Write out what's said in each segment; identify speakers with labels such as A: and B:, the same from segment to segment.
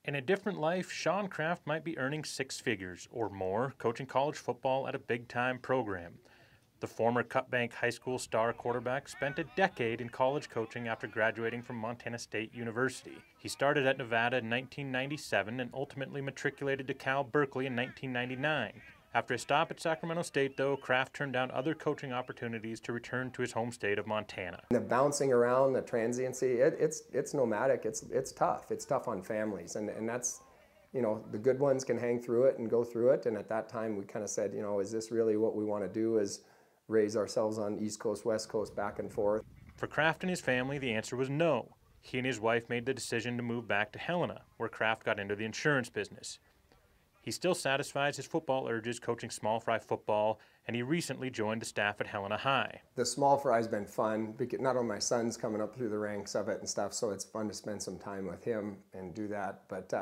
A: In a different life, Shawn Kraft might be earning six figures or more, coaching college football at a big-time program. The former Cutbank High School star quarterback spent a decade in college coaching after graduating from Montana State University. He started at Nevada in 1997 and ultimately matriculated to Cal Berkeley in 1999. After a stop at Sacramento State, though, Kraft turned down other coaching opportunities to return to his home state of Montana.
B: The bouncing around, the transiency, it's nomadic, it's tough. It's tough on families, and that's, you know, the good ones can hang through it and go through it, and at that time we kind of said, you know, is this really what we want to do, is raise ourselves on East Coast, West Coast, back and forth?
A: For Kraft and his family, the answer was no. He and his wife made the decision to move back to Helena, where Kraft got into the insurance business. He still satisfies his football urges coaching small fry football, and he recently joined the staff at Helena High.
B: The small fry's been fun, because not only my son's coming up through the ranks of it and stuff, so it's fun to spend some time with him and do that, but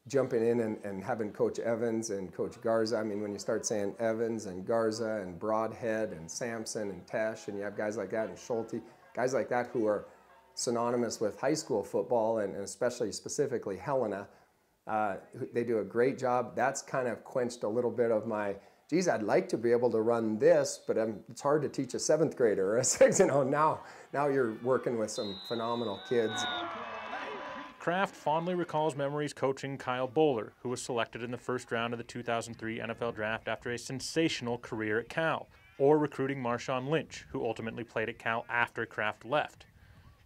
B: jumping in and having Coach Evans and Coach Garza, I mean, when you start saying Evans and Garza and Broadhead and Sampson and Tesh, and you have guys like that and Schulte, guys like that who are synonymous with high school football and especially specifically Helena, they do a great job. That's kind of quenched a little bit of my, geez, I'd like to be able to run this, but it's hard to teach a 7th grader or a 6th, you know, now you're working with some phenomenal kids.
A: Kraft fondly recalls memories coaching Kyle Bowler, who was selected in the first round of the 2003 NFL Draft after a sensational career at Cal, or recruiting Marshawn Lynch, who ultimately played at Cal after Kraft left.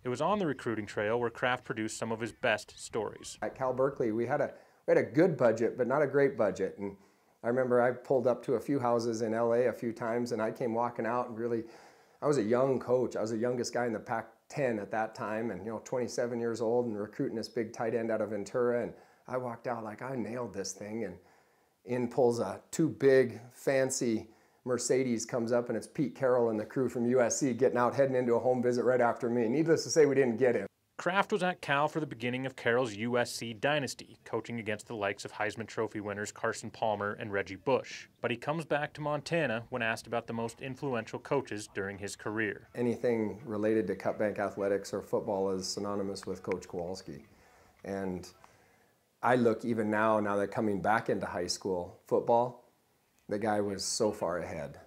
A: It was on the recruiting trail where Kraft produced some of his best stories.
B: At Cal Berkeley, we had a good budget, but not a great budget. And I remember I pulled up to a few houses in LA a few times, and I came walking out and really, I was a young coach. I was the youngest guy in the Pac-10 at that time, and 27 years old and recruiting this big tight end out of Ventura. And I walked out like I nailed this thing, and in pulls a two big fancy Mercedes, comes up, and it's Pete Carroll and the crew from USC getting out, heading into a home visit right after me. Needless to say, we didn't get him.
A: Kraft was at Cal for the beginning of Carroll's USC dynasty, coaching against the likes of Heisman Trophy winners Carson Palmer and Reggie Bush. But he comes back to Montana when asked about the most influential coaches during his career.
B: Anything related to Cutbank athletics or football is synonymous with Coach Kowalski. And I look even now that coming back into high school football, the guy was so far ahead.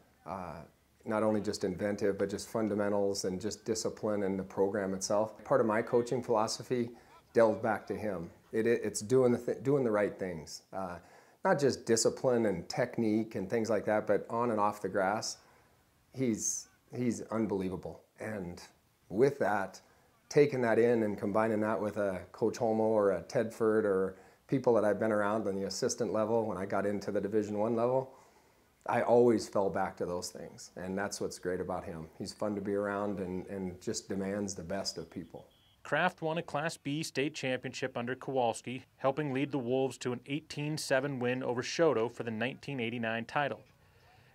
B: Not only just inventive, but just fundamentals and just discipline and the program itself. Part of my coaching philosophy delved back to him. It's doing the right things. Not just discipline and technique and things like that, but on and off the grass, he's unbelievable. And with that, taking that in and combining that with a Coach Homo or a Tedford or people that I've been around on the assistant level when I got into the Division I level, I always fell back to those things, and that's what's great about him. He's fun to be around and just demands the best of people.
A: Kraft won a Class B state championship under Kowalski, helping lead the Wolves to an 18-7 win over Shoto for the 1989 title.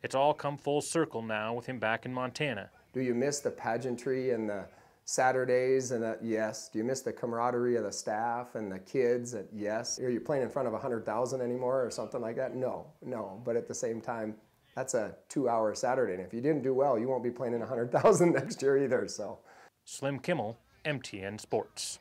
A: It's all come full circle now with him back in Montana.
B: Do you miss the pageantry and the Saturdays? And yes. Do you miss the camaraderie of the staff and the kids? Yes. Are you playing in front of 100,000 anymore or something like that? No. But at the same time, that's a 2-hour Saturday, and if you didn't do well, you won't be playing in 100,000 next year either. So,
A: Slim Kimmel, MTN Sports.